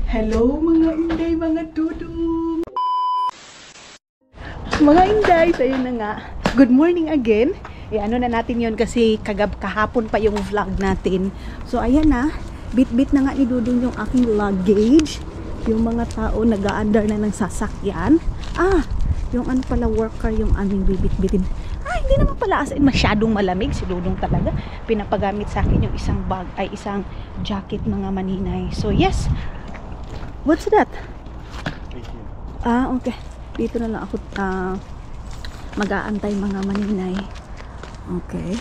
Hello mga inday, mga dudong! Mga inday, tayo na nga. Good morning again. Ano na natin yon kasi kahapon pa yung vlog natin. So ayan na, bit-bit na nga ni Dudong yung aking luggage. Yung mga tao nag-aandar na ng sasakyan. Yung ano pala worker yung aming bibit-bitin. Hindi naman pala as in masyadong malamig si Dudong talaga. Pinapagamit sa akin yung isang bag ay isang jacket mga maninay. So yes. What's that? Okay. Dito na lang ako mag-aantay mga maninay. Okay.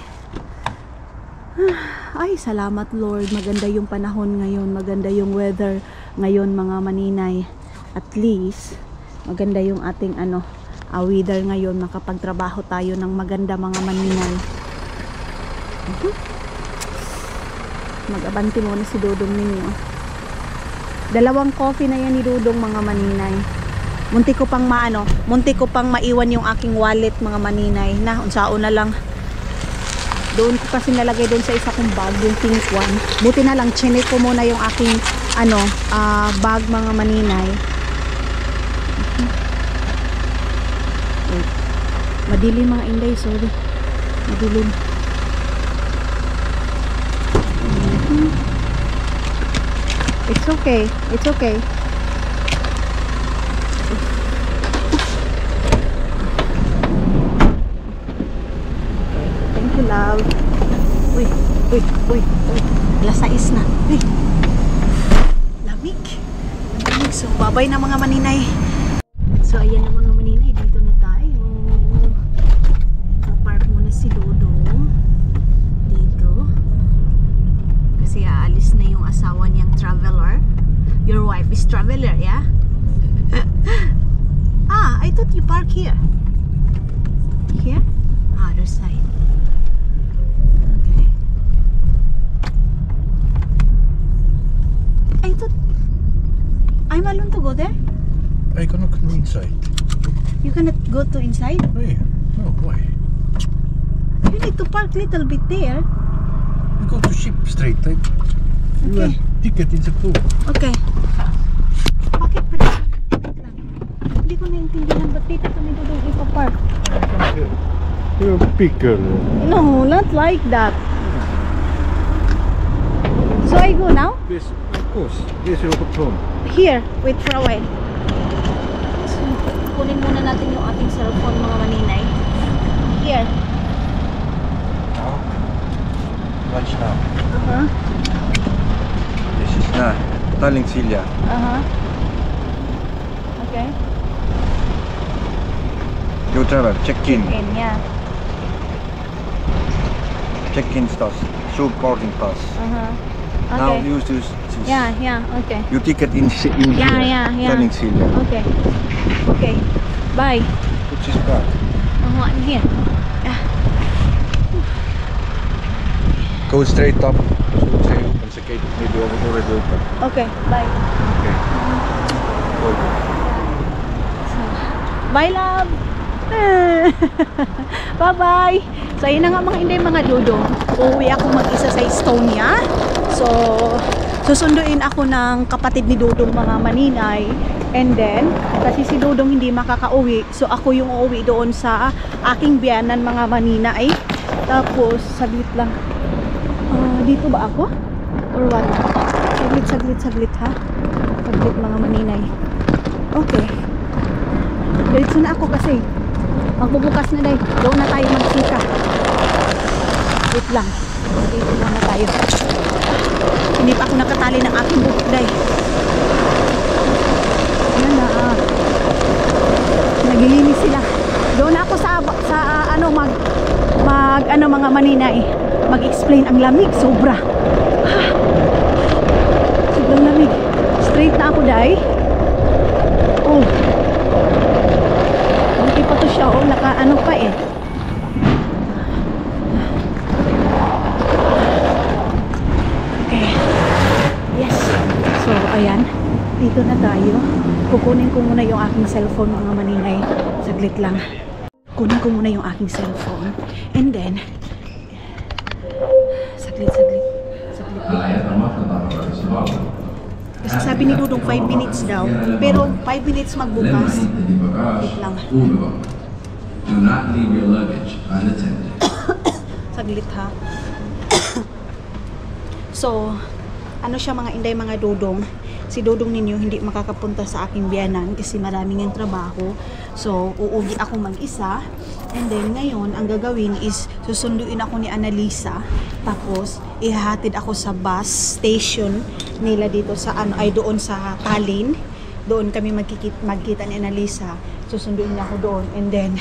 Ay, salamat Lord. Maganda yung panahon ngayon. Maganda yung weather ngayon mga maninay. At least, maganda yung ating weather ngayon. Makapagtrabaho tayo ng maganda mga maninay. Mag-abanti muna si Dudong ninyo. 2 coffee na yan ni Dudong mga maninay. Munti ko pang maiwan yung aking wallet mga maninay na unsaon na lang. Doon ko kasi nalagay doon sa isa kong bag, yung pink one. Buti na lang chinek ko muna yung aking bag mga maninay. Madilim mga inday, sorry. Madilim. It's okay. It's okay. Thank you, love. Uy. Alas 6 na. Uy. Lamig. So, babay na mga maninay. So, ayan na mga maninay. Dito na tayo. Park muna si Dudong. Dito. Kasi aalis na yung asawa niyang traveler. Your wife is traveler, yeah? I thought you park here. Here? Other side. Okay. I thought I'm alone to go there? I cannot go inside. You cannot go to inside? Hey, no, why? You need to park little bit there. You go to ship straight. You have ticket in the pool. Okay. Bakit pa lang? Hindi ko naintindihan ba't dito kami Dudong ipapark? You're bigger. No, not like that. So I go now? Yes, of course. Yes, you're home. Here, wait for a while. So, kunin muna natin yung ating cellphone mga maninay. Here. Now? Watch now. This is Tallink Silja. Okay. You travel, check-in. Yeah. Check-in pass. Show boarding pass. Okay. Now use this. Yeah, okay. You ticket in Yeah. Tallink Silja. Okay. Bye. Which is back. I'm here. Go straight up. So say opens the gate, maybe already open. Okay, bye. Okay. Go. Bye, love! Bye-bye! So, yun na nga mga inday mga Dudong. Uuwi ako mag-isa sa Estonia. So, susunduin ako ng kapatid ni Dudong mga maninay. And then, kasi si Dudong hindi makakauwi. So, ako yung uuwi doon sa aking biyanan mga maninay. Tapos, saglit lang. Dito ba ako? Or what? Saglit ha? Saglit mga maninay. Okay. Diretso na ako kasi magbubukas na dahil. Doon na tayo magsika. Wait lang. Dito na tayo. Hindi pa ako nakatali ng aking bubuk dahil. Ayan na. Nagilinis sila. Doon ako sa mga maninay. Mag-explain ang lamig. Sobrang lamig. Straight na ako dahil. Oh. Buti pa to siya, naka-ano pa eh. Okay. Yes. So, ayan. Dito na tayo. Kukunin ko muna yung aking cellphone mga maninay. Saglit lang. Kunin ko muna yung aking cellphone. And then, saglit. Kasi sabi ni Dudong 5 minutes daw. Pero 5 minutes magbukas. Wait lang. Do not leave your luggage unattended. Saglit ha. So, ano siya mga inday, mga Dudong. Si Dudong ninyo hindi makakapunta sa aking biyanan kasi maraming yung trabaho. So, uuwi ako mag-isa. And then, ngayon, ang gagawin is susunduin ako ni Annalisa. Tapos, ihahatid ako sa bus station nila dito sa doon sa Tallinn. Doon kami magkita ni Annalisa. Susunduin niya ako doon. And then,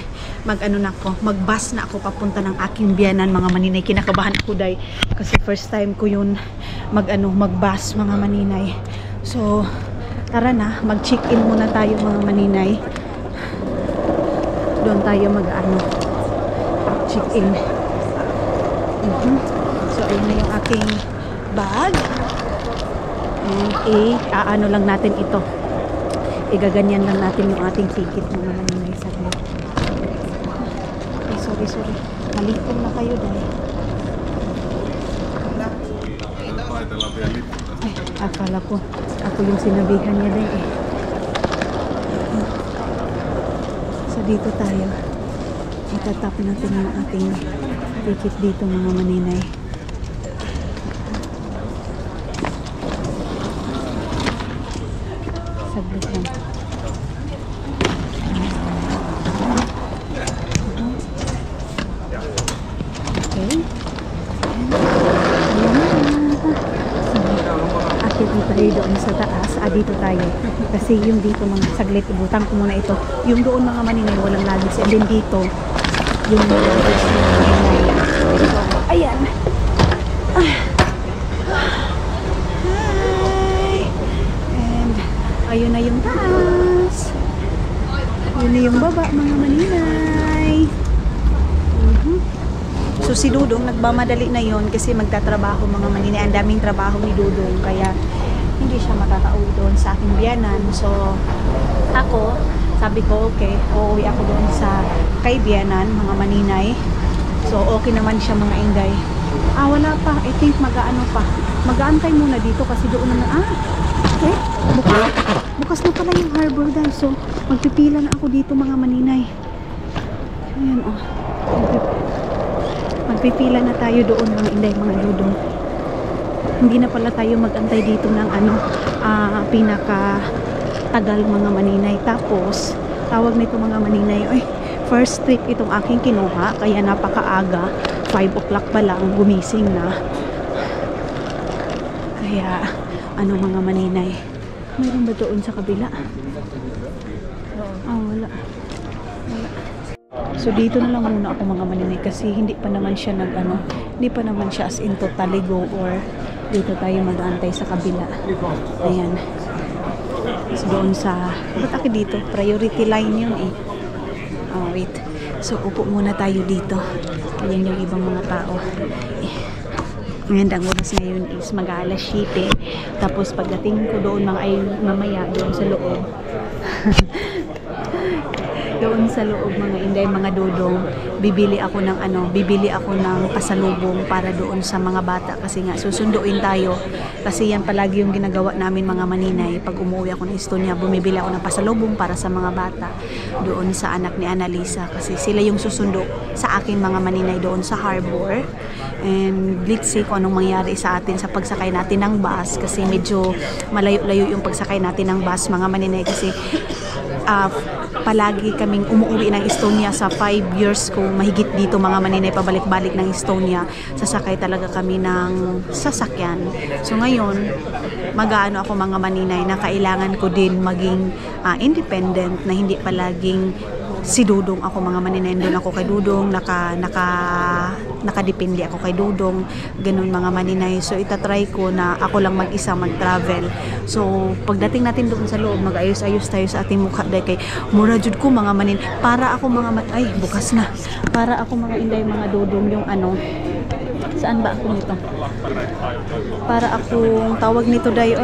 mag-bus na ako papunta ng aking biyanan, mga maninay. Kinakabahan ako dahil kasi first time ko yun mag-bus, mga maninay. So, tara na, mag-check-in muna tayo, mga maninay. Doon tayo check-in. So, ayun na yung aking bag. And lang natin ito. Igaganyan lang natin yung ating ticket, mga maninay. Sorry. Malikom na kayo dahil. Ay, akala ko. Ako yung sinabihan niya dahil eh. So, dito tayo. Itatap natin yung ating ticket dito, mga maninay. Saglit lang. Okay. Akit mo tayo doon sa taas. Dito tayo. Kasi yung dito mga saglit, ibutang ko muna ito. Yung doon, mga maninay, walang luggage. And then dito, yung luggage ng maninay. So, ayan. Hi! And ayun na yung taas. Yun na yung baba, mga maninay. So si Dudong nagmamadali na yon kasi magtatrabaho, mga maninay. Ang daming trabaho ni Dudong kaya hindi siya makakauwi doon sa aking biyanan. So ako, sabi ko okay, uuwi ako doon sa kay biyanan, mga maninay. So okay naman siya, mga inday. Wala pa. I think mag-aantay muna dito kasi doon na okay. Bukas na pala yung harbor dahil. So magpipila na ako dito, mga maninay. Ayan magpipila na tayo doon, mga inday, mga Dudong. Hindi na pala tayo magantay dito ng pinaka tagal, mga maninay. Tapos tawag nito, mga maninay, first trip itong aking kinuha kaya napakaaga, 5 o'clock pa lang gumising na. Kaya mga maninay, mayroon ba doon sa kabila? Wala. So dito na lang muna ako, mga maninay, kasi hindi pa naman siya hindi pa naman siya as in totally go, or dito tayo mag-aantay sa kabila. Ayan. So doon sa, ba't ako dito? Priority line yun eh. Wait. So upo muna tayo dito. Ayan yung ibang mga tao. Ngayon, ang oras ngayon is mag-aalas 7. Tapos pagdating ko doon, mamaya doon sa loob. Doon sa loob, mga inday, mga Dudong, bibili ako ng pasalubong para doon sa mga bata kasi nga susunduin tayo, kasi yan palagi yung ginagawa namin, mga maninay. Pag umuwi ako ng Estonia, bumibili ako ng pasalubong para sa mga bata doon sa anak ni Annalisa, kasi sila yung susundo sa akin, mga maninay, doon sa harbor. And let's see kung anong mangyari sa atin sa pagsakay natin ng bus, kasi medyo malayo-layo yung pagsakay natin ng bus, mga maninay, kasi palagi kaming umuwi ng Estonia sa 5 years ko mahigit dito, mga maninay, pabalik-balik ng Estonia. Sasakay talaga kami ng sasakyan. So ngayon, mag-aano ako, mga maninay, na kailangan ko din maging independent, na hindi palaging si Dudong ako, mga maninay. Doon ako kay Dudong, nakadepende ako kay Dudong, ganun, mga maninay. So itatry ko na ako lang mag-isa mag-travel. So pagdating natin doon sa loob, mag-ayos-ayos tayo sa ating mukha dahil kay mura jud ko, mga manin, para ako bukas na, para ako, mga inday, mga Dudong, yung saan ba ako nito, para akong tawag nito day,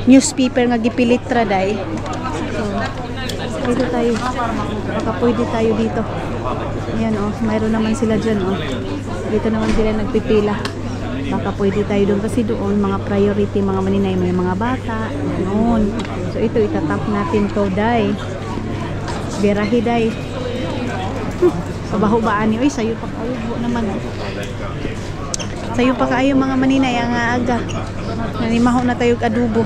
newspaper nga gipilitra day. So dito tayo, baka pwede tayo dito. Ayan mayroon naman sila dyan dito naman sila nagpipila. Baka pwede tayo doon kasi doon mga priority mga maninay, may mga bata noon. So ito itatap natin to day. Birahi day. Kabaho ba ani? Uy, sayo pa kayo naman. Sayo pa kayo mga maninay ang aga. Nanimaho na tayo adobo.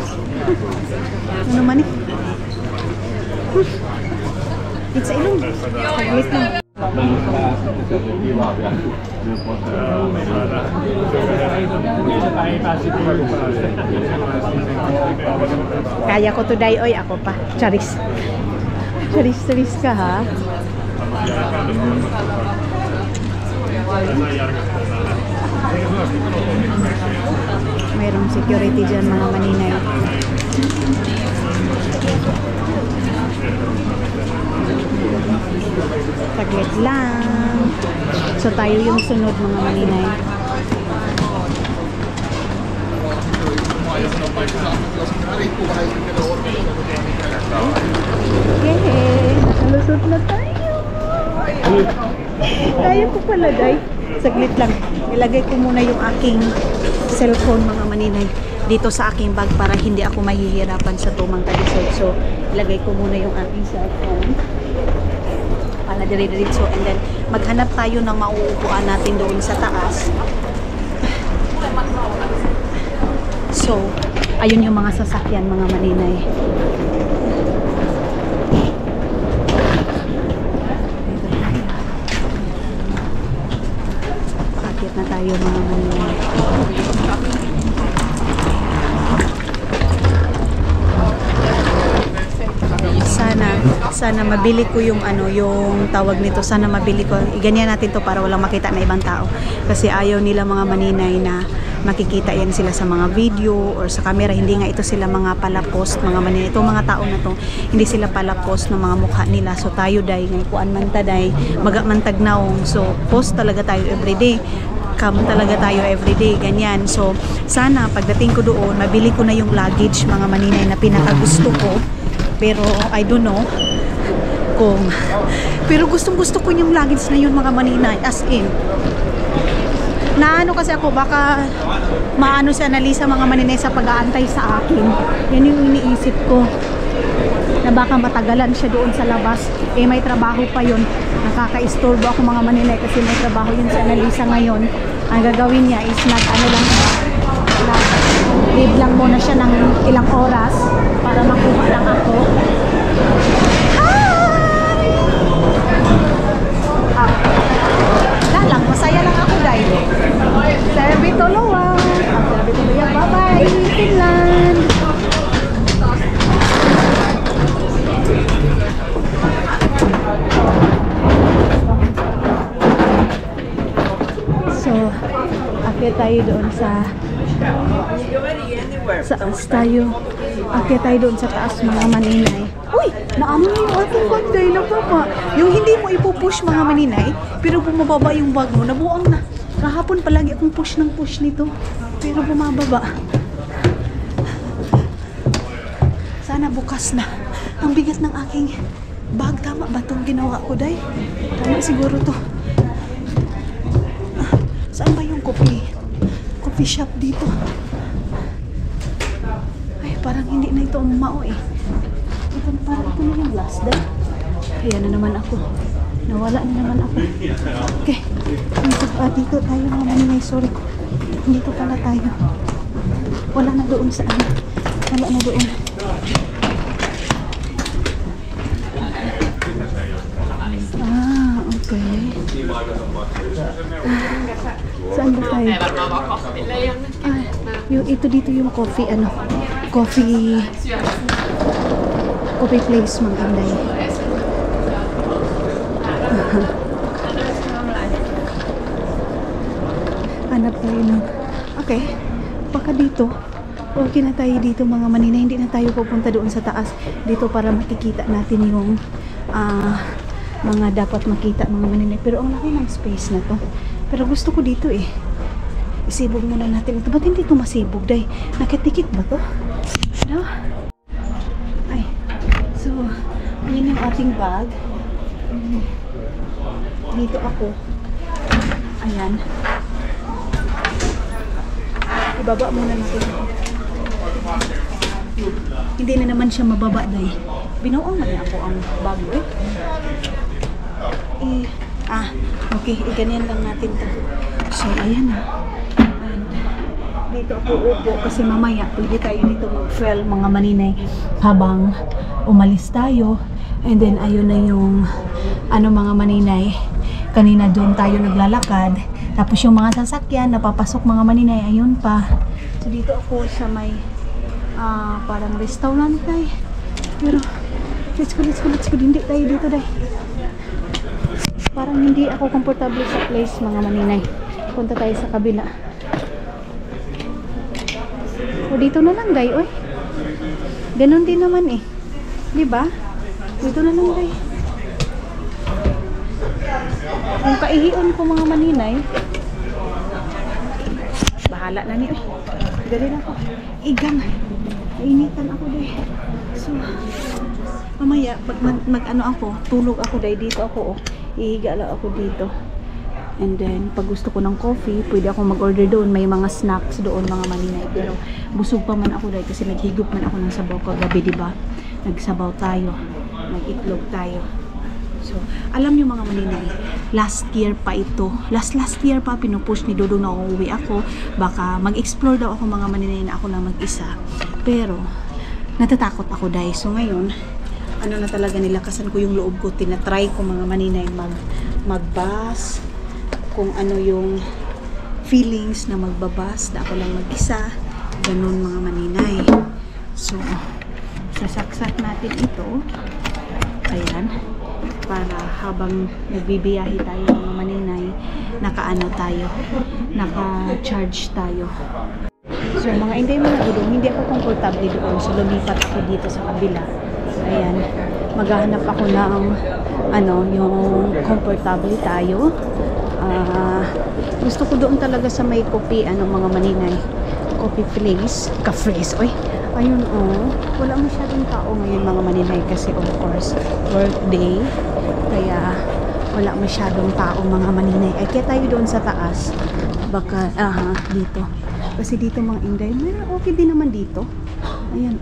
Ano man eh? It's ilong. Saglit lang. Kaya ko today, oy, ako pa. Charis. Charis ka ha. Mayroong security dyan mga maninay. Saglit lang. So tayo yung sunod mga maninay. Okay, nakalusot na tayo. Kaya ko pala day. Saglit lang. Ilagay ko muna yung aking cellphone mga maninay dito sa aking bag para hindi ako mahihirapan sa tumang talisod. So ilagay ko muna yung aking cellphone para dire-diretso, and then maghanap tayo ng mauupuan natin doon sa taas. So ayun yung mga sasakyan mga maninay. Pakakit na tayo mga maninay. Sana mabili ko yung yung tawag nito, sana mabili ko, iganyan natin to para walang makita na ibang tao kasi ayaw nila mga maninay na makikita yan sila sa mga video or sa camera. Hindi nga ito sila mga palapost mga maninay, itong mga tao na to hindi sila palapost ng mga mukha nila. So tayo day ngay kuan man ta day magamantag naong, so post talaga tayo everyday, cam talaga tayo everyday, ganyan. So sana pagdating ko doon mabili ko na yung luggage mga maninay na pinakagusto ko. Pero I don't know kung, pero gustong gusto ko yung luggage na yun mga maninay, as in na ano kasi ako baka maano si Annalisa mga maninay sa pag-aantay sa akin. Yan yung iniisip ko na baka matagalan siya doon sa labas, eh may trabaho pa yun, nakaka-istorbo ako mga maninay kasi may trabaho yun si Annalisa ngayon. Ang gagawin niya is leave lang muna siya ng ilang oras para makuha lang ako. Lang, masaya lang ako dahil Serbi Tuluwang. Serbi Tuluwang, bye-bye Finland. So akit tayo doon sa tayo. Akit tayo doon sa taas mga maninay. Uy! Naano na yung ating bag dahil nababa. Yung hindi mo ipupush mga maninay, pero bumababa yung bag mo, nabuang na. Kahapon palagi akong push ng push nito, pero bumababa. Sana bukas na. Ang bigat ng aking bag. Tama ba itong ginawa ko, day? Tama siguro to. Saan ba yung coffee shop dito? Ay, parang hindi na ito umao eh. Parang ito na yung last day. Ayan na naman ako. Nawala na naman ako. Okay. Dito tayo mga maninay. Sorry. Dito pala tayo. Wala na doon sa ano. Wala na doon. Okay. Saan ba tayo? Ito dito yung coffee place mga inday. Hanap tayo ng okay, baka dito okay na tayo dito mga manina, hindi na tayo pupunta doon sa taas dito para makikita natin yung mga dapat makita mga manina, pero ang laki ng space na to, pero gusto ko dito eh. Isibog muna natin ito. Ba't hindi ito masibog day? Nakitikit ba to? No? Ay, so yun yung ating bag. Dito ako. Ayan. Ibaba muna natin. Hindi na naman siya mababa dahil binuang man ako ang bago okay, ganyan lang natin to. So ayan na. And dito ako upo kasi mamaya pwede tayo dito mag-fell mga maninay habang umalis tayo. And then ayun na yung mga maninay, kanina doon tayo naglalakad, tapos yung mga sasakyan napapasok mga maninay, ayun pa. So dito ako sa may parang restaurant tayo, pero let's go, hindi tayo dito dahil parang hindi ako komportable sa place mga maninay. Punta tayo sa kabila. O dito na lang day, oy. Ganon din naman eh. Di ba? Dito na lang day. Kung kaihion ko mga maninay, bahala na ni, oy. Dali na ako. Igang. Nainitan ako day. So, mamaya, pag ako, tulog ako day, dito ako, ihiga lang ako dito. And then, pag gusto ko ng coffee, pwede ako mag-order doon. May mga snacks doon, mga maninay. Pero, busog pa man ako dahil kasi naghigop man ako ng sabaw kagabi, diba? Nagsabaw tayo. Nag-itlog tayo. So, alam nyo mga maninay, last year pa ito. Last year pa, pinupush ni Dodo na uuwi ako. Baka mag-explore daw ako mga maninay na ako lang mag-isa. Pero, natatakot ako dahil. So, ngayon, ano na talaga, nilakasan ko yung loob ko. Tinatry ko mga maninay mag-bus. Kung ano yung feelings na magbabas na ako lang mag-isa, ganun mga maninay. So, sasaksak natin ito, ayan, para habang nagbibiyahe tayo mga maninay, naka-charge tayo. So, mga hindi hindi ako komportable doon, so lumipat ako dito sa kabila. Ayan, maghahanap ako ng yung komportable tayo. Gusto ko doon talaga sa may coffee, mga maninay, coffee place, cafes. Oy, ayun wala masyadong tao ngayon mga maninay kasi of course workday, kaya wala masyadong tao mga maninay. Ay kaya tayo doon sa taas, baka dito, kasi dito mga inday, okay din naman dito. Ayan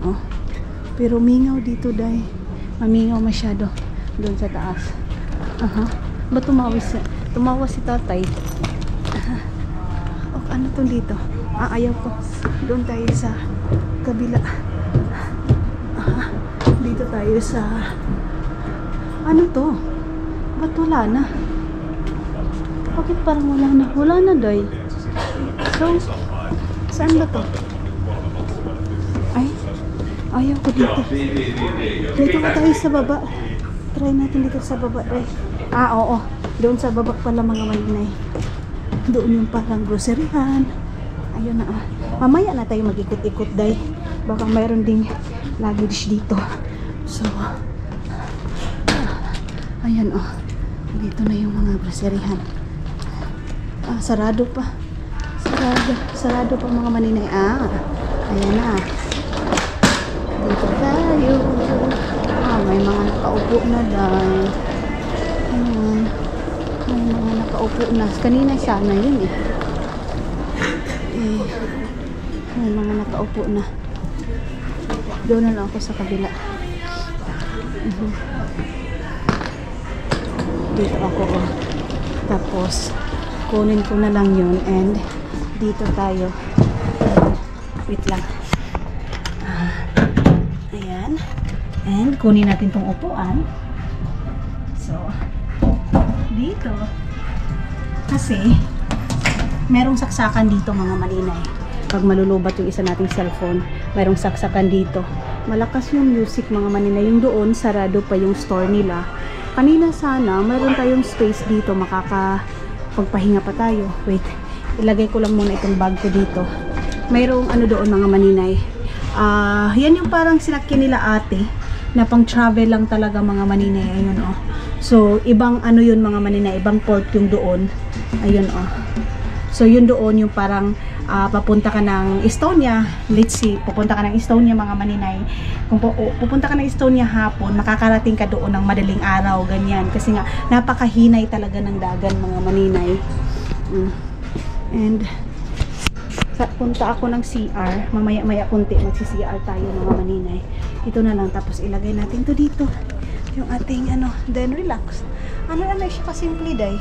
pero mingaw dito dahil mamingaw masyado doon sa taas. Ba't tumawa si tatay? Ano tong dito? Ayaw ko. Doon tayo sa kabila. Dito tayo sa ano to? Ba't wala na? Bakit parang wala na? Wala na day. So, saan ba to? Ay, ayaw ko dito. Dito ka tayo sa baba. Try natin dito sa baba day. Oo. Doon sa baba pala mga maninay. Doon yung parang groceryhan. Ayun na. Mamaya na tayo mag-ikot-ikot day. Baka mayroon ding luggage dito. So, ayan dito na yung mga groceryhan. Sarado pa. Sarado pa mga maninay. Ayan na. Dito tayo. May mga nakaupo na dahil. May mga nakaupo na. Kanina sana yun may mga nakaupo na. Doon na lang ako sa kabila. Dito ako tapos kunin ko na lang yun and dito tayo. Wait lang. Ayan. And kunin natin tong upuan. So, dito kasi merong saksakan dito mga maninay. Pag malulubat yung isa nating cellphone, merong saksakan dito. Malakas yung music mga maninay. Yung doon sarado pa yung store nila. Kanina sana meron tayong space dito, makakapagpahinga pa tayo. Wait, ilagay ko lang muna itong bag ko dito. Mayroong doon mga maninay. Yan yung parang sinakyan nila ate na pang travel lang talaga mga maninay. Ayun So, ibang yun mga maninay, ibang port yung doon. Ayun So, yun doon yung parang papunta ka ng Estonia. Let's see, pupunta ka ng Estonia mga maninay. Kung pupunta ka ng Estonia hapon, makakarating ka doon ng madaling araw, ganyan. Kasi nga, napakahinay talaga ng dagan mga maninay. And punta ako ng CR. Mamaya-maya kunti magsi-CR tayo mga maninay. Ito na lang, tapos ilagay natin to dito. Yung ating then relax. Ano siya kasimple day.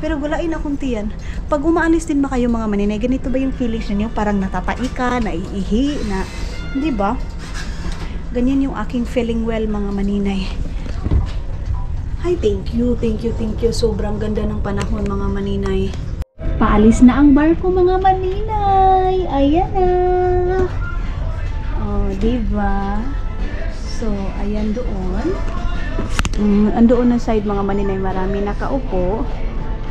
Pero gulain na kunti yan. Pag umaalis din ba kayo mga maninay, ganito ba yung feelings niyo? Parang natapaika, naiihi, na, di ba? Ganyan yung aking feeling well mga maninay. Hi, thank you. Sobrang ganda ng panahon mga maninay. Paalis na ang barko mga maninay. Ayan na. Oh, diba? So, ayan doon. Andoon na side mga maninay, marami nakaupo.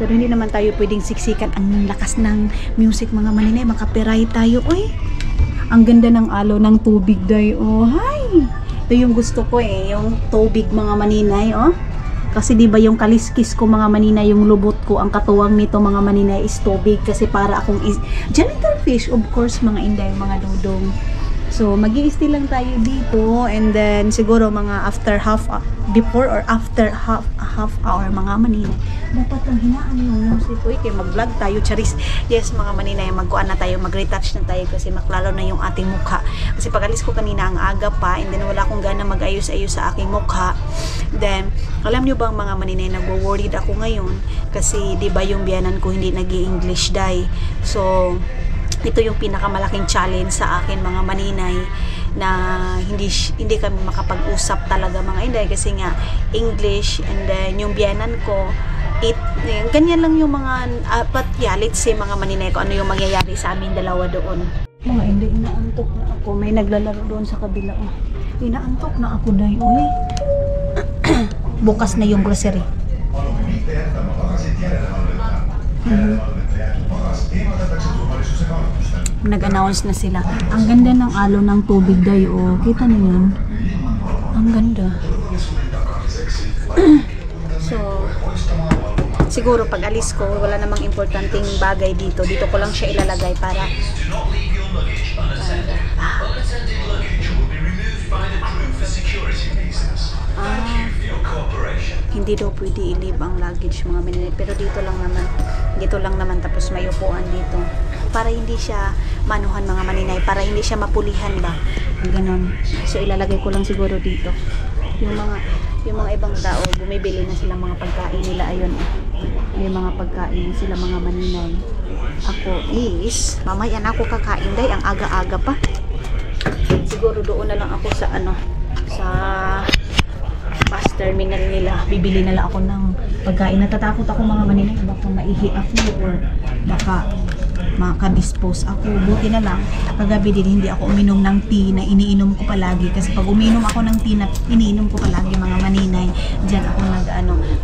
Pero hindi naman tayo pwedeng siksikan. Ang lakas ng music mga maninay, makapiright tayo. Uy, ang ganda ng alo ng tubig day. Oh, hi! Ito yung gusto ko yung tubig mga maninay, oh. Kasi di ba yung kaliskis ko mga maninay, yung lubot ko, ang katuwang nito mga maninay is tubig. Kasi para akong genital fish, of course mga inday, mga dudong. So, mag-i-stay lang tayo dito, and then siguro mga before or after half hour mga maninay. Dapat ang hinaan yung music ko. Kaya mag-vlog tayo, charis. Yes mga maninay, mag-kuan na tayo, mag-retouch na tayo kasi maklaro na yung ating mukha. Kasi pag-alis ko kanina ang aga pa, and then wala akong gana mag-ayos-ayos sa aking mukha. Then, alam nyo bang mga maninay, nagwo-worried ako ngayon kasi di ba yung biyanan ko hindi nag-i-English day. So, ito yung pinakamalaking challenge sa akin mga maninay, na hindi kami makapag-usap talaga mga inday kasi nga English, and then yung biyanan ko ganyan lang yung mga but yeah, let's say mga maninay ko ano yung mangyayari sa amin dalawa doon. Mga inday, inaantok na ako. May naglalaro doon sa kabila. Inaantok na ako day. Uy. Bukas na yung grocery. Nag-announce na sila. Ang ganda ng alo ng tubig day, oh. Kita niyo yan? Ang ganda. So, siguro pag alis ko, wala namang importanteng bagay dito. Dito ko lang siya ilalagay para hindi daw pwede i-leave ang luggage mga maninay. Pero dito lang naman tapos may upuan dito. Para hindi siya manuhan mga maninay, para hindi siya mapulihan ba. Ganon. So ilalagay ko lang siguro dito. Yung mga ibang tao, bumibili na sila mga pagkain nila. Ayun. May mga pagkain sila mga maninay. Ako is, mamaya na ako kakain day, ang aga-aga pa. Siguro doon na lang ako sa sa bus terminal nila. Bibili na lang ako ng pagkain. Natatakot ako mga maninay, baka maihi ako or baka makadispose ako. Buti na lang, kagabi din hindi ako uminom ng tea na iniinom ko palagi. Kasi pag uminom ako ng tea na iniinom ko palagi mga maninay,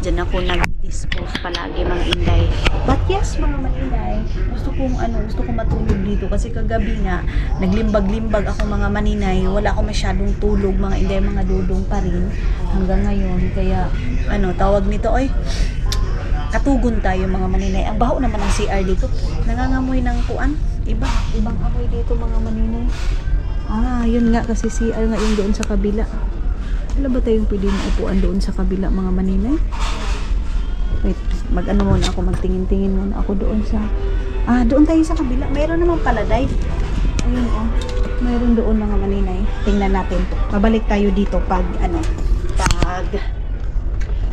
dyan ako nag-dispose palagi mga inday. But yes mga maninay, gusto kong matulog dito kasi kagabi nga naglimbag-limbag ako mga maninay. Wala ako masyadong tulog mga inday, mga dudong pa rin hanggang ngayon. Kaya tawag nito, katugon tayo mga maninay. Ang baho naman ng CR dito. Nangangamoy ng kuan. Ibang amoy dito mga maninay. Yun nga kasi CR nga yung doon sa kabila. Wala ba tayong pwede na upuan doon sa kabila mga maninay? Wait, muna ako, magtingin-tingin muna ako doon sa doon tayo sa kabila. Mayroon naman pala day. Ayun mayroon doon mga maninay. Tingnan natin. Babalik tayo dito pag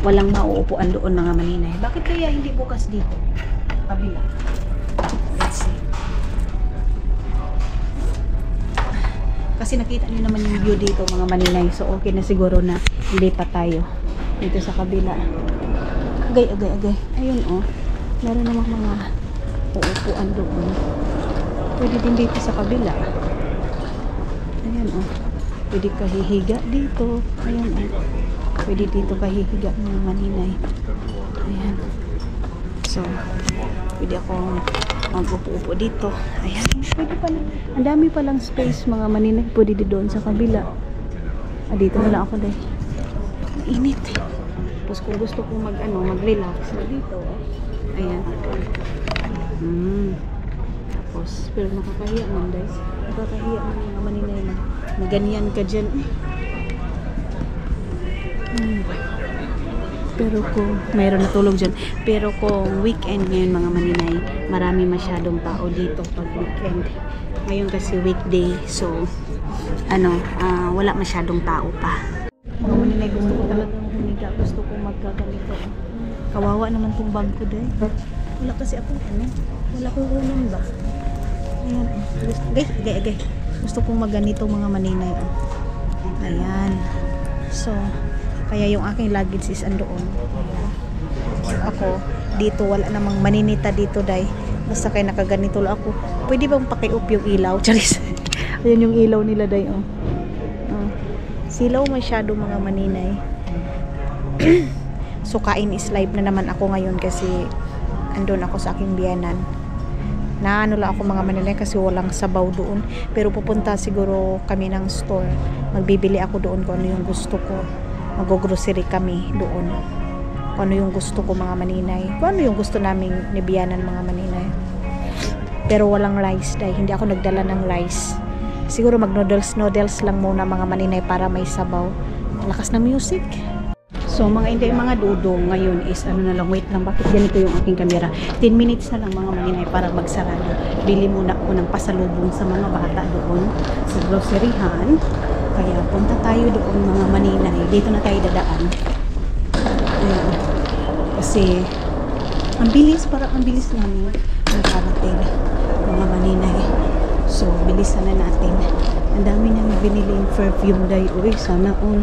walang mauupuan doon mga maninay. Bakit kaya hindi bukas dito? Kabila. Let's see. Kasi nakita niyo naman yung view dito mga maninay. So okay na siguro na lipat tayo dito sa kabila. Agay. Ayun meron namang mga uupuan doon. Pwede din dito sa kabila. Ayan pwede kahihiga dito. Ayan pwede dito kahihiga mga maninay. Ayan. So, pwede akong mag-upo-upo dito. Ayan. Pwede pala. Ang dami palang space mga maninay. Pwede doon sa kabila. Dito na lang ako dahil. Mainit. Tapos kung gusto kong mag-relax dito. Ayan. Tapos, pero nakakahiya man guys. Nakakahiya man mga maninay na ganyan ka dyan. Pero kung mayroon natulog dyan, pero kung weekend ngayon mga maninay, marami masyadong tao dito pag weekend. Ngayon kasi weekday, so wala masyadong tao pa. Mga maninay, gusto ko talagang humiga, gusto ko magkaganito. Kawawa naman tong bag ko dahil. Wala kasi akong wala akong ulam ba? Ayan, gay. Gusto kong magganito mga maninay. Ayan. So, kaya yung aking luggage is andoon. So, ako, dito wala namang maninita dito dahil basta kayo nakaganito lang ako. Pwede bang pakiup yung ilaw? Charis. Ayan yung ilaw nila dahil. Silaw masyado mga maninay. So, kain is live na naman ako ngayon kasi andun ako sa aking biyanan. Naano lang ako mga maninay kasi walang sabaw doon. Pero pupunta siguro kami ng store. Magbibili ako doon kung ano yung gusto ko. Mag-grocery kami doon. Kung ano yung gusto ko mga maninay. Kung ano yung gusto naming nibiyanan mga maninay. Pero walang rice dahil hindi ako nagdala ng rice. Siguro mag-noodles lang muna mga maninay para may sabaw. Lakas ng music. So mga dudong ngayon is wait lang, bakit ganito yung aking camera. 10 minutes na lang mga maninay para magsarado. Bili muna ako ng pasalubong sa mga bata doon sa groceryhan. Kaya punta tayo doon mga maninay. Dito na tayo dadaan. Ayan. Kasi ang bilis namin nakarating mga maninay. So bilisan na natin. Ang dami nang biniling perfume dahil sana all.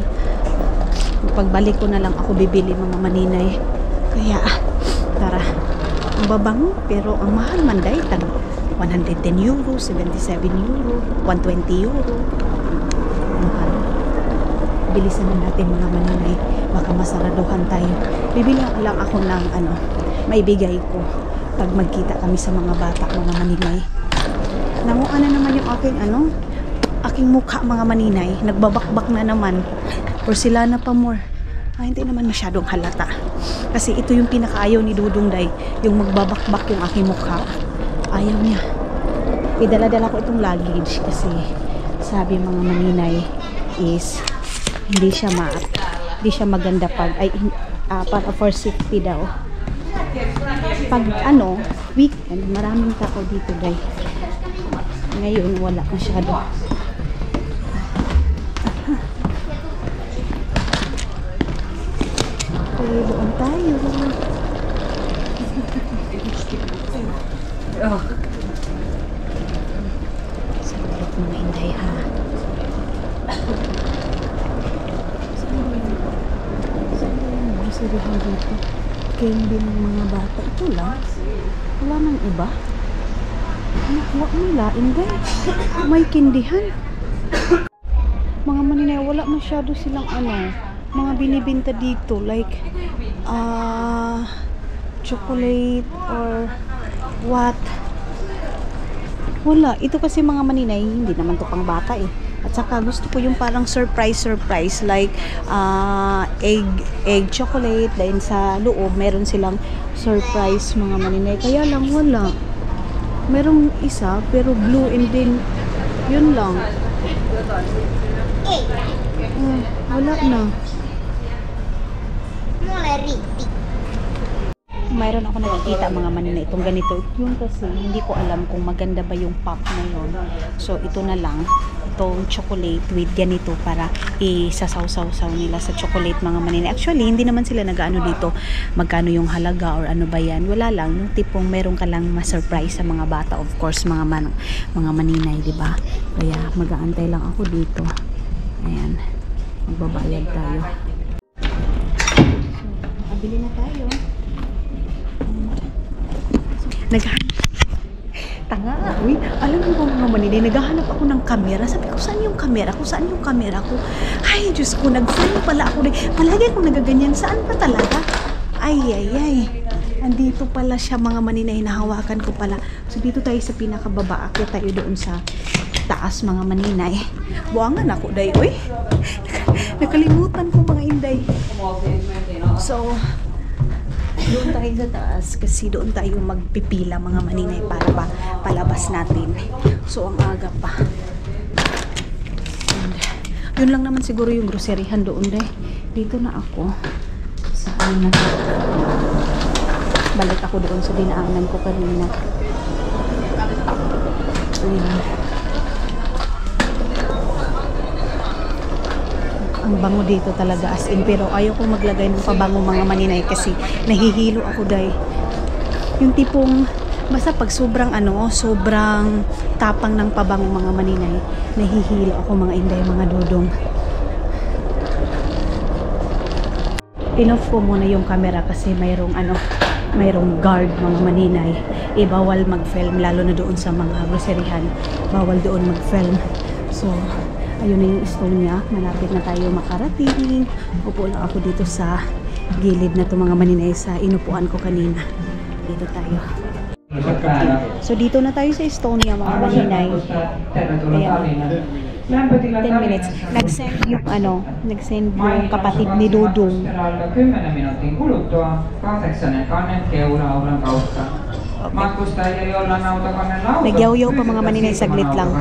Pagbalik ko na lang ako bibili mga maninay. Kaya tara, ang babango pero ang mahal man dahil 110 euro, 77 euro, 120 euro. Mahal. Bilisan na natin mga maninay, baka masaraduhan tayo. Bibili lang ako ng maibigay ko pag magkita kami sa mga bata mga maninay. Nanguha na naman yung aking mukha mga maninay, nagbabakbak na naman. Porcelana pa more. Hindi naman masyadong halata. Kasi ito yung pinakaayaw ni Dudong Day, yung magbabakbak yung aking mukha. Ayaw niya. Idala-dala ko itong luggage kasi sabi mga maninay is hindi siya maganda pag para for safety daw. Pag weekend, maraming tao dito Day. Ngayon wala masyado. Doon tayo. Salit mga inday ha. Sarihan dito. Candy ng mga bata. Ito lang. Wala nang iba. Huwag nila, inday. May kindihan. Mga maninay, wala masyado silang mga binibenta dito like chocolate or what. Wala. Ito kasi mga maninay, hindi naman to pang bata eh. At saka gusto ko yung parang surprise like egg chocolate, dahil sa loob meron silang surprise mga maninay. Kaya lang wala. Merong isa pero blue and then yun lang. Wala na. Mayroon ako nakikita mga maninay itong ganito. Yung kasi hindi ko alam kung maganda ba yung pop na yun. So ito na lang, itong chocolate with ganito para isasaw-saw nila sa chocolate mga maninay. Actually hindi naman sila nag-ano dito magkano yung halaga or ano ba yan. Wala lang, yung tipong meron ka lang ma-surprise sa mga bata, of course mga maninay, di ba? Kaya mag-aantay lang ako dito. Ayan, magbabayad tayo. So bili na tayo. Tanga, uy, alam mo ba mga maninay, naghahanap ako ng camera. Sabi ko, saan yung camera ko? Saan yung camera ko? Ay, Diyos ko, nag-find pala ako. Palagi akong nagaganyan. Saan pa talaga? Ay. Andito pala siya mga maninay, nahawakan ko pala. So, dito tayo sa pinakababa. Ako tayo doon sa taas mga maninay. Buwangan ako, day. Uy, nakalimutan ko mga inday. So, doon tayo sa taas kasi doon tayo magpipila mga maninay para palabas natin. So ang aga pa. And, yun lang naman siguro yung groceryhan doon deh. Dito na ako sa Ayun na. Balik ako doon sa dinaanan ko kanina. Ayun. Ang bango dito talaga as in, pero ayaw ko maglagay ng pabango mga maninay kasi nahihilo ako dahil yung tipong basta pag sobrang sobrang tapang ng pabango mga maninay, nahihilo ako mga inday, mga dudong. Inoff ko muna yung camera kasi mayroong guard mga maninay. Bawal mag-film lalo na doon sa mga groceryhan. Bawal doon mag-film. So, ayun na yung Estonia. Malapit na tayo makarating. Upo lang ako dito sa gilid na to mga maninay sa inupuan ko kanina. Dito tayo. So dito na tayo sa Estonia mga maninay. Ayan. 10 minutes. Nag-send yung kapatid ni Dudong. 10 minuutin kuluttua 8 kannen keula-aulan kautta. Matkustajia, joilla on autokanne lauta. Nagyaw-yaw pa mga maninay, saglit lang.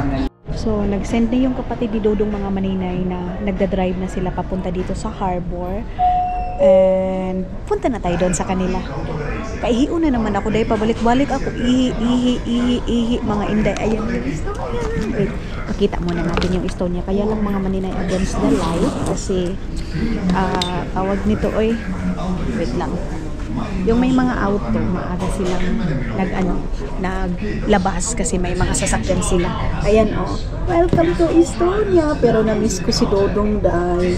So, nag-send na yung kapatid ni Dudong mga maninay na nagda-drive na sila papunta dito sa harbor. And punta na tayo doon sa kanila. Kaihiyo na naman ako dahil pabalik-balik ako. Ihi, mga inday. Ayan yung Estonia. Wait, pakita muna natin yung Estonia. Kaya lang mga maninay against the light kasi tawag nito wait lang. Yung may mga auto, maaga silang naglabas kasi may mga sasakyan sila. Ayan welcome to Estonia. Pero na-miss ko si Dodong dahil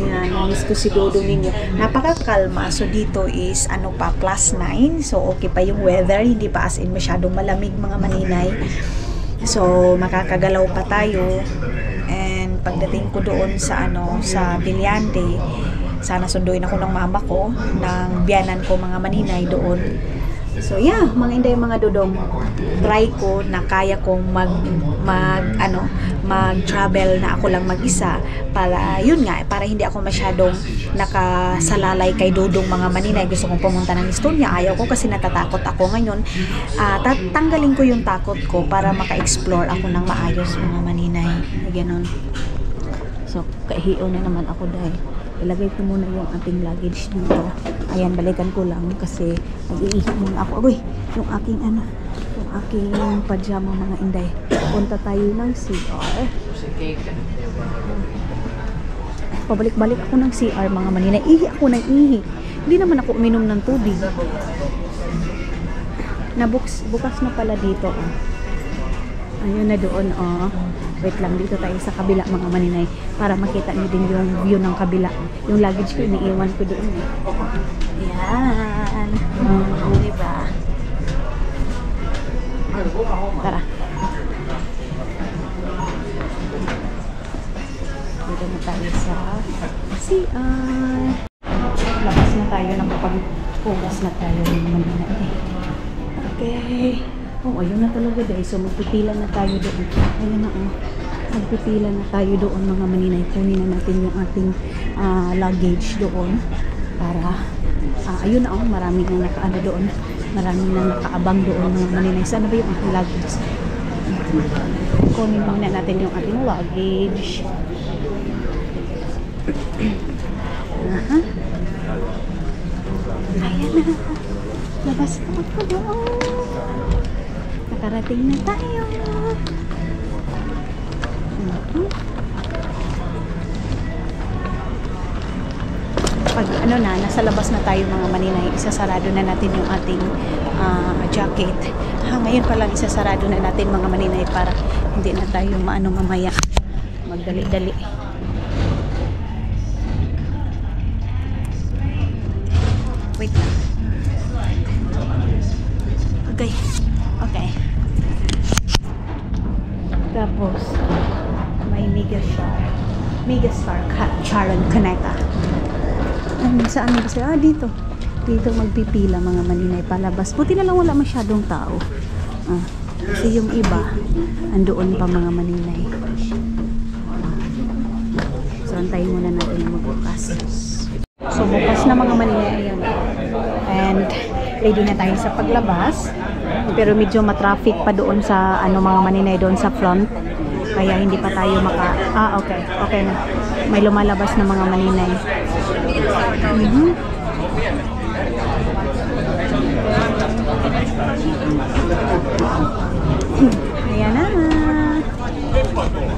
na-miss ko si Dodong ninyo. Napakakalma. So dito is +9. So okay pa yung weather, hindi pa as in masyadong malamig mga maninay. So makakagalaw pa tayo. And pagdating ko doon sa sa Villante, sana sunduin ako ng mama ko, ng biyanan ko mga maninay doon. So yeah, mga inday, mga dudong, try ko na kaya kong mag-travel na ako lang mag-isa para yun nga, para hindi ako masyadong nakasalalay kay Dudong mga maninay. Gusto kong pumunta ng Estonia, ayaw ko kasi natatakot ako ngayon. Tatanggalin ko yung takot ko para maka-explore ako ng maayos mga maninay. Ganon. So kahiyo na naman ako dahil ilagay ko muna yung ating luggage dito. Ayan, balikan ko lang kasi mag-iihip muna ako. Agoy, yung aking pajama mga inday. Punta tayo ng CR. Pabalik-balik ako ng CR mga maninay. Ihi ako ng ihi. Hindi naman ako uminom ng tubig. Bukas na pala dito. Ayun na doon wait lang, dito tayo sa kabila mga maninay para makita niyo din yung view ng kabila. Yung luggage ko iniiwan ko doon Yan. Diba? Tara. Dito na tayo sa CR. Labas na tayo, nakapag-focus na tayo mga maninay. Okay. Ayun na talaga guys. So magpipila na tayo doon. Ayun na magpipila na tayo doon mga maninay. Kunin na natin yung ating luggage doon para ayun na marami na nakaano doon. Marami na nakaabang doon mga maninay. Saan ba yung ating luggage? Kunin muna natin yung ating luggage. Ayan na. Labas na ako doon. Nakarating na tayo. Pag nasa labas na tayo mga maninay, isasarado na natin yung ating jacket. Ngayon pa lang isasarado na natin mga maninay para hindi na tayo mamaya magdali-dali. Wait lang. Okay. Tapos may Megastar Charon Cuneta. Saan ba sila? Dito magpipila mga maninay palabas. Buti na lang wala masyadong tao. Kasi yung iba andoon pa mga maninay. So antayin muna natin yung magbukas. So bukas na mga maninay. Ayan. And ready na tayo sa paglabas. Pero medyo matraffic pa doon sa mga maninay doon sa front. Kaya hindi pa tayo okay na. May lumalabas na mga maninay. Ayan na.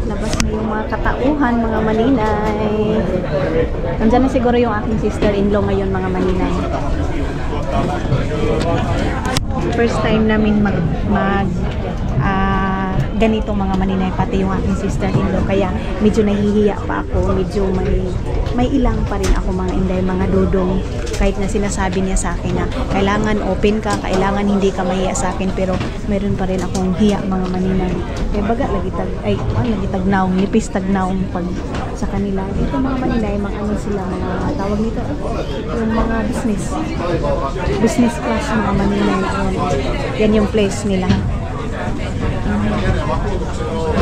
Labas na yung mga katauhan, mga maninay. Nandyan na siguro yung aking sister-in-law ngayon, mga maninay. First time namin ganitong mga maninay, pati yung aking sister-in-law. Kaya medyo nahihiya pa ako, medyo may ilang pa rin ako, mga inday, mga dudong. Kahit na sinasabi niya sa akin na kailangan open ka, kailangan hindi ka mahiya sa akin, pero meron pa rin akong hiya, mga maninay. Kaya baga, lagi tagnaong, nipis tagnaong pag sa kanila. Ito mga maninay, mga ano sila, mga tawag nito, yung mga business class, mga maninay. Yan yung place nila.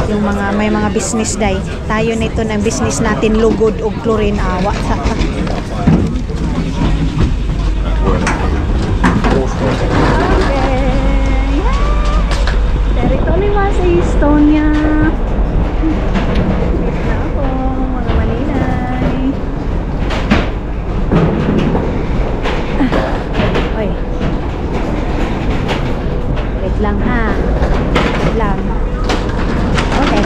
Yung may mga business day. Tayo nito ng business natin lugod og chlorine awa sa territory sa Estonia. Na ako, mga maninay. Oy. Wait lang ha. Wait lang. Okay.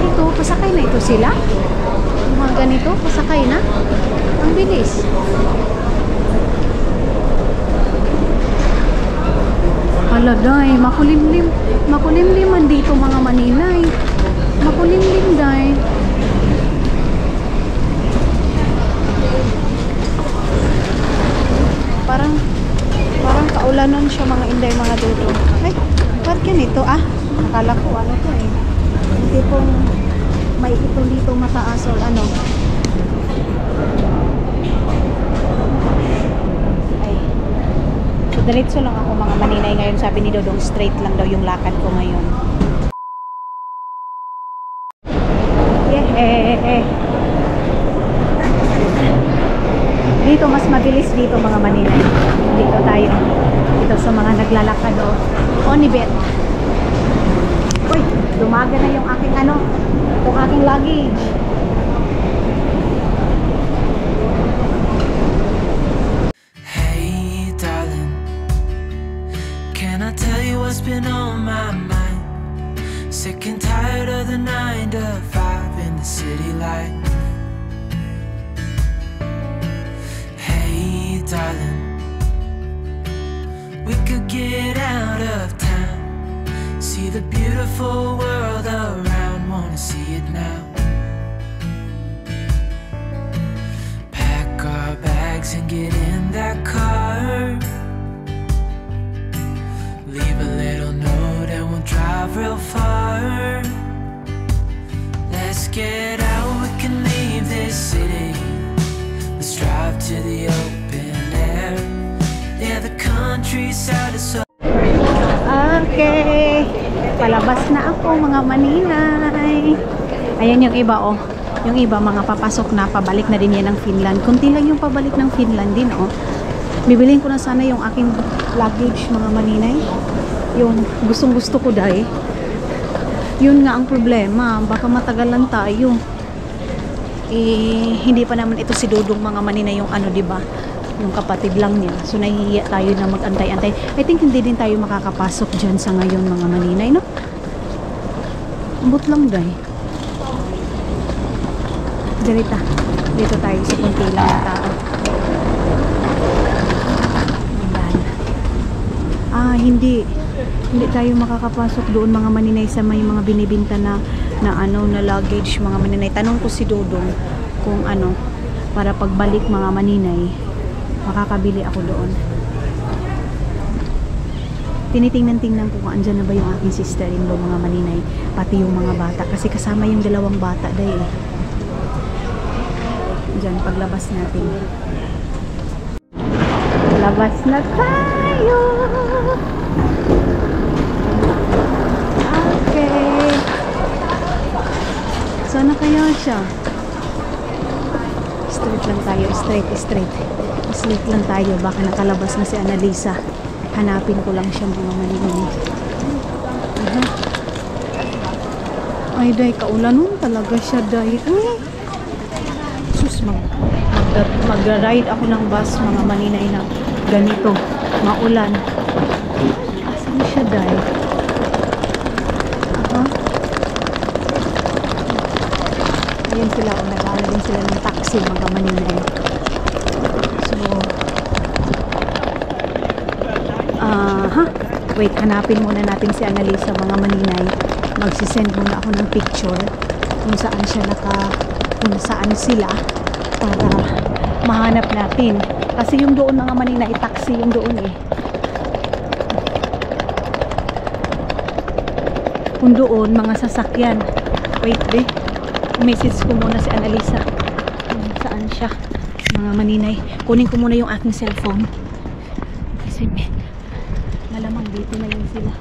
Ito, pasakay na ito sila. Yung mga ganito, pasakay na. Ang bilis. Day, makulimlim. Makulimliman dito, mga maninay. Makulimlim, day. Parang kaulanan siya, mga inday, mga dudo. Ay, ba't ganito? Nakala ko ano to eh. Hindi pong may ipon dito mataas or ano. Ay. So, diretso lang ako, mga maninay, ngayon. Sabi ni Dodong, straight lang daw yung lakad ko ngayon. Yeah. Dito, mas mabilis dito, mga maninay. Dito tayo. Dito sa mga naglalakad o Onibet. Uy, dumaga na yung aking itong aking luggage. Hey darling, can I tell you what's been on my mind? Sick and tired of the 9 to 5 in the city light. Hey darling, we could get out of town, see the beautiful world around, wanna see it now. Pack our bags and get in that car, leave a little note and we'll drive real far. Let's get out, we can leave this city, let's drive to the open air. Yeah, the countryside is so. Okay, palabas na ako, mga maninay. Ayan yung iba, oh. Yung iba, mga papasok na, pabalik na din yan ng Finland. Kunti lang yung pabalik ng Finland din, oh. Bibilin ko na sana yung aking luggage, mga maninay. Yung gustong gusto ko dahil. Yun nga ang problema, baka matagalan tayo. Hindi pa naman ito si Dudong, mga maninay, yung diba? Yung kapatid lang niya. So, nahihiya tayo na mag-antay-antay. I think hindi din tayo makakapasok dyan sa ngayon, mga maninay, no? Ambot lang, day. Dito tayo sa kunti lang na tao. Ayan. Hindi tayo makakapasok doon, mga maninay, sa may mga binibinta na luggage, mga maninay. Tanong ko si Dudong kung para pagbalik, mga maninay, makakabili ako doon. Tinitingnan-tingnan ko kung andyan na ba yung aking sister-in-law, mga maninay, pati yung mga bata, kasi kasama yung 2 bata dahil dyan, paglabas natin. Labas na tayo! Okay. Sana kaya siya? Straight lang tayo, straight. Straight lang tayo, baka nakalabas na si Annalisa. Hanapin ko lang siya, mga maninay. Ay, day, kaulanon talaga siya, day. Ay, sus, bus. Mag-ride ako ng bus mga maninay na ganito. Maulan. Asan siya dahil? Ayan sila. Nag-aaral din sila ng taxi mga maninay. So, wait, hanapin muna natin si Annalisa mga maninay. Magsisend muna ako ng picture kung saan sila para mahanap natin. Kasi yung doon mga maninay, taxi yung doon eh. Kung doon, mga sasakyan. Wait be, message ko muna si Annalisa kung saan siya mga maninay. Kunin ko muna yung aking cellphone kasi malamang dito na yun sila.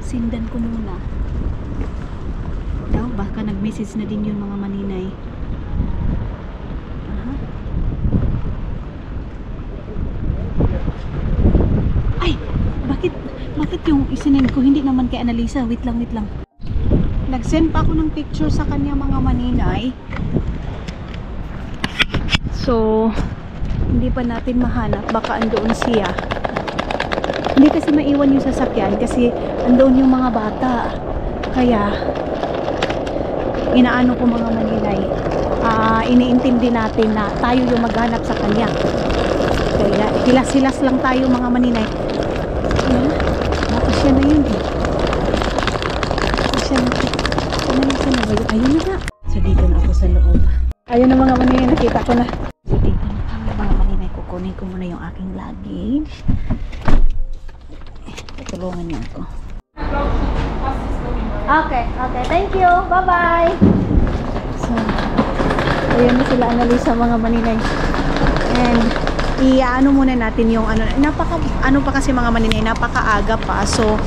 Sindan ko muna daw, baka nag-message na din yun mga maninay. Ay, bakit yung isinend ko hindi naman kay Annalisa? Wait lang. Nag-send pa ako ng picture sa kanya mga maninay. So hindi pa natin mahanap, baka andoon siya. Hindi kasi maiwan yung sasakyan kasi andoon yung mga bata. Kaya inaano ko mga maninay, iniintindi natin na tayo yung maghanap sa kanya. Kaya hilas-hilas lang tayo mga maninay. Baka siya na yun eh. Siya na ba yun? Ayun na nga. So dito na ako sa loob. Ayun na mga maninay, nakita ko na. So dito na kami mga maninay. Kukunin ko muna yung aking luggage. Tulungan niyo ako. Okay, thank you. Bye-bye. So, ayun na sila Annalisa mga maninay. And i-ano muna natin yung ano pa kasi mga maninay, napakaaga pa. So,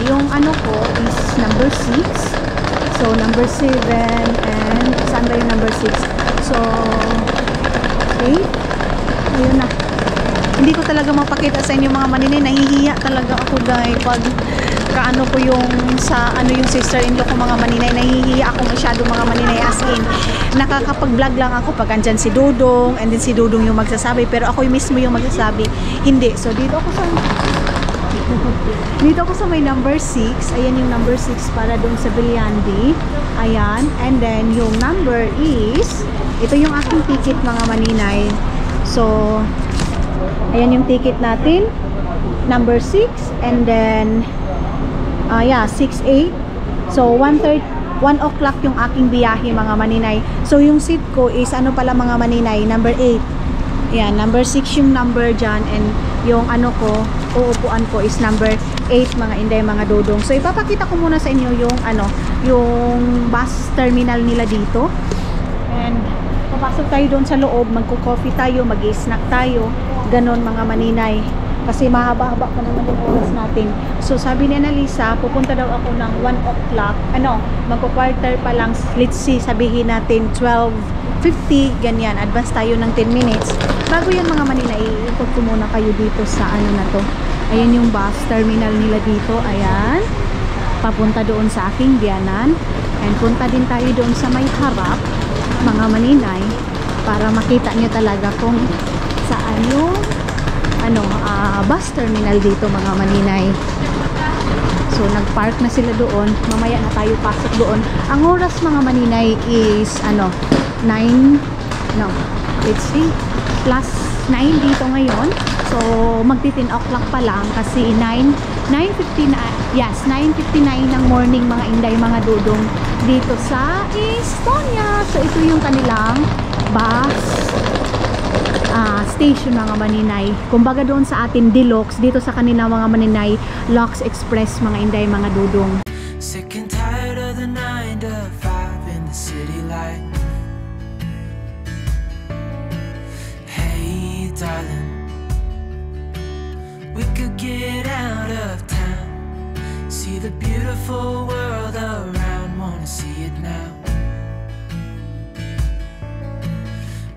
yung ano ko is number 6. So, number 7 and saan ba yung number 6? So, okay. Ayun na. Hindi ko talaga mapakita sa inyo mga maninay. Nahihiya talaga ako dahil pag kaano ko yung sa yung sister-in-law ko mga maninay. Nahihiya ako masyado mga maninay, as in nakakapag-vlog lang ako pag andyan si Dudong and then si Dudong yung magsasabi, pero ako yung mismo yung magsasabi. Hindi. So dito ako sa may number 6. Ayan yung number 6 para doon sa Bilyandi. Ayan. And then yung number is ito yung aking ticket mga maninay. So ayan yung ticket natin, number 6, and then 6-8. So 1 o'clock yung aking biyahe mga maninay. So yung seat ko is ano pala mga maninay, number 8. Ayan, number 6 yung number dyan, and yung ano ko, uupuan ko is number 8 mga inday, mga dudong. So ipapakita ko muna sa inyo yung yung bus terminal nila dito. And papasok tayo doon sa loob, magko-coffee tayo, mag-snack tayo, ganon mga maninay. Kasi mahaba-haba pa naman yung oras natin. So sabi ni Annalisa, pupunta daw ako ng 1 o'clock. Magko-quarter pa lang, let's see, sabihin natin 12:50, ganyan. Advance tayo ng 10 minutes. Bago yan mga maninay, ikot ko muna kayo dito sa na to. Ayan yung bus terminal nila dito. Ayan. Papunta doon sa aking biyanan. And punta din tayo doon sa may harap mga maninay para makita nyo talaga kung saan yung bus terminal dito mga maninay. So nagpark na sila doon, mamaya na tayo pasok doon. Ang oras mga maninay is 9 dito ngayon. So magti 10 o'clock pa lang kasi 9:59 ng morning mga inday, mga dudong dito sa Estonia. So ito yung kanilang bus station mga maninay. Kumbaga doon sa atin Deluxe, dito sa kanila mga maninay Lux Express mga inday, mga dudong. Sick and tired of the 9 to 5 in the city light. Hey darling, we could get out of town, see the beautiful world around, wanna see it now.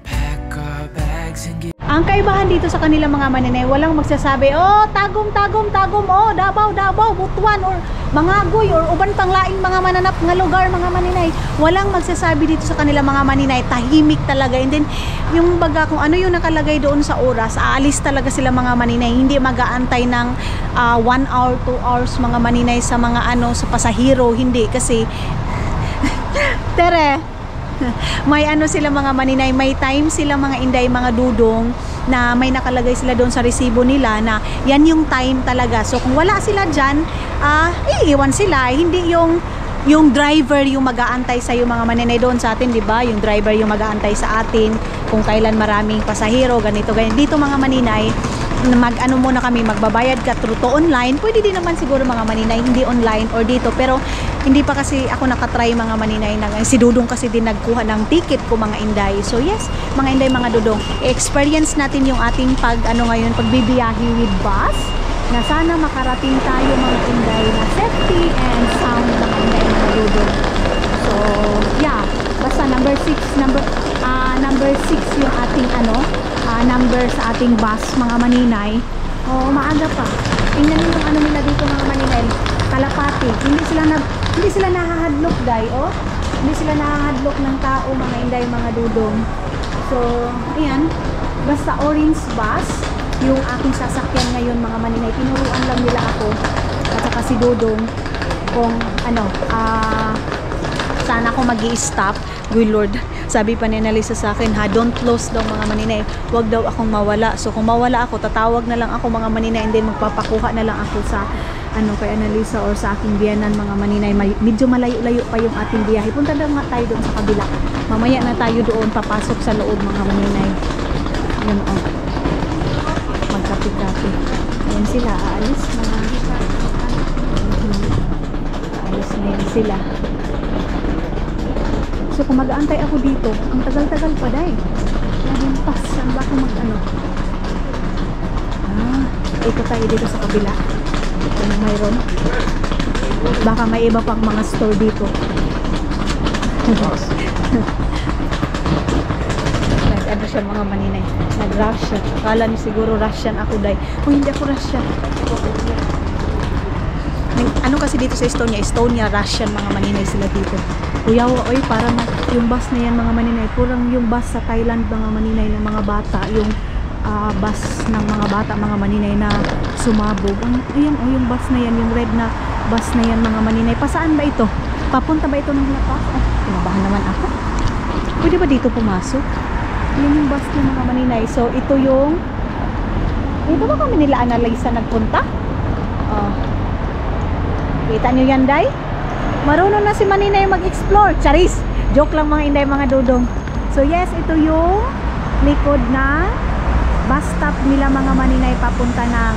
Pack our bags and get. Ang kaibahan dito sa kanila mga maninay, walang magsasabi, oh, Tagum, oh, Davao, Butuan, or Mangagoy or uban pang laing mga mananap nga lugar, mga maninay. Walang magsasabi dito sa kanila mga maninay, tahimik talaga. And then yung baga kung ano yung nakalagay doon sa oras, aalis talaga sila mga maninay. Hindi mag-aantay ng 1 hour, 2 hours mga maninay sa mga ano sa pasahero, hindi kasi tere may ano sila mga maninay, may time sila mga inday, mga dudong na may nakalagay sila doon sa resibo nila na yan yung time talaga. So kung wala sila dyan, iiwan sila. Hindi yung driver yung mag-aantay sa yung mga maninay doon sa atin, di ba? Yung driver yung mag-aantay sa atin kung kailan maraming pasahero, ganito, ganyan. Dito mga maninay, mag-ano muna kami, magbabayad ka through to online. Pwede din naman siguro mga maninay, hindi online or dito. Pero hindi pa kasi ako nakatry mga maninay na si Dudong kasi din nagkuha ng ticket ko mga inday. So yes, mga inday, mga Dudong, experience natin yung ating pagbibiyahe with bus na sana makarating tayo mga inday na safety and sound mga inday, mga Dudong. So yeah, basta number 6 yung ating number sa ating bus mga maninay. Maaga pa. Tingnan niyo yung ano nila dito mga maninay, kalapati. Hindi sila nahahadlok day, hindi sila nahahadlok ng tao mga inday, mga Dudong. So ayan, basta orange bus yung aking sasakyan ngayon mga maninay. Tinuruan lang nila ako at saka si Dudong kung saan ako magi-stop. Good Lord, sabi pa ni Annalisa sa akin, don't lose daw mga maninay, wag daw akong mawala. So kung mawala ako, tatawag na lang ako mga maninay, and then magpapakuha na lang ako sa kay Annalisa or sa aking biyanan mga maninay. Medyo malayo-layo pa yung ating biyahe. Punta daw nga tayo doon sa kabila. Mamaya na tayo doon papasok sa loob mga maninay. Yun magkapi-kapi. Ayan sila, aalis mga aalis na yan sila. So kung mag-aantay ako dito, ang tagal-tagal pa dahil naging pas, saan ba ako ito tayo dito sa kabila. Ito na mayroon, baka may iba pang mga store dito. Ano siya mga maninay, nag-Russian. Akala niyo siguro Russian ako dahil hindi ako Russian. Ano kasi dito sa Estonia, Russian mga maninay sila dito. Kuya, parang yung bus na yan mga maninay, purang yung bus sa Thailand mga maninay ng mga bata, yung bus ng mga bata mga maninay na sumabog. Ayan, yung bus na yan, yung red na bus na yan mga maninay. Pasaan ba ito? Papunta ba ito ng lapas? Kinabahan naman ako. Pwede ba dito pumasok? Yan yung bus ng mga maninay. So ito ba kami nila Annalisa nagpunta? Kita nyo yan, day? Marunong na si maninay mag-explore. Charis! Joke lang mga inday, mga Dudong. So yes, ito yung likod na bus stop nila mga maninay papunta ng